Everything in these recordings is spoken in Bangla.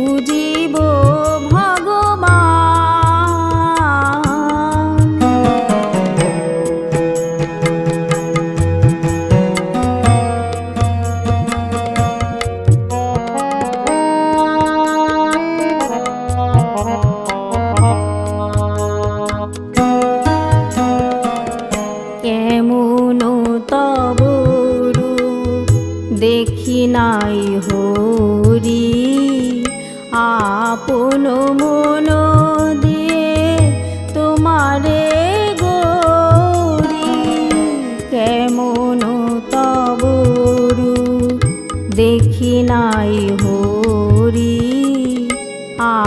পুজিব ভগবান। কেমন তব রূপ দেখি নাই হরি, আপন মন দিয়ে তোমারে গরি। কেমন তব রূপ দেখি নাই হরি,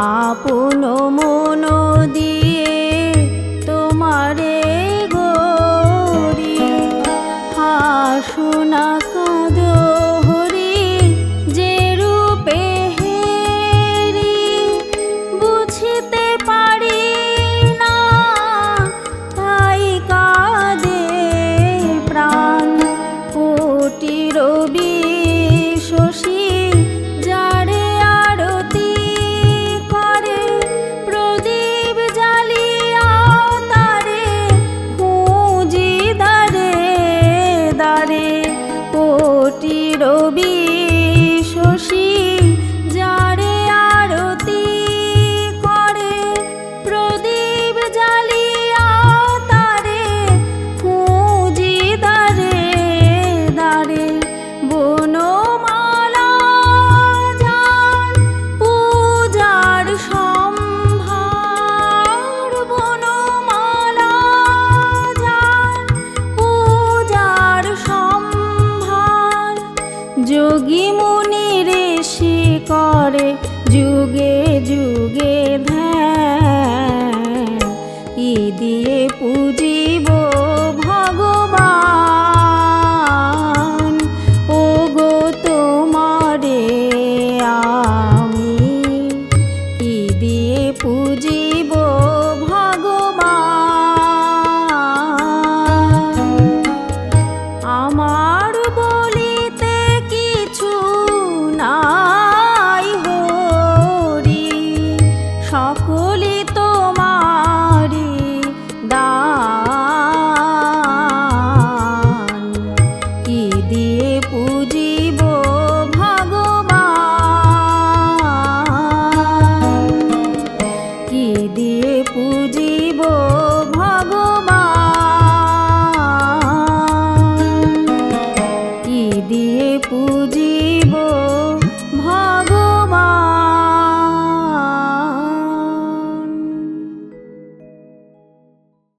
আপন মন দিয়ে তোমারে গরি। হাসুনা কাঁদ হরি যে রূপে হেরি, বুঝিতে পারি না তাই কাঁদে প্রাণ। কোটি রবি শশী যারে আরতি করে, প্রদীপ জ্বালিয়া তারে খুঁজি দারে দারে। কোটি রবি শশী যারে আরতি করে, প্রদীপ জ্বালিয়া তারে খুঁজি দারে দারে। বনমালা যার পূজার সম্ভার, বনমালা যার পূজার সম্ভার। যোগী মুনি ঋষি করে যুগে যুগে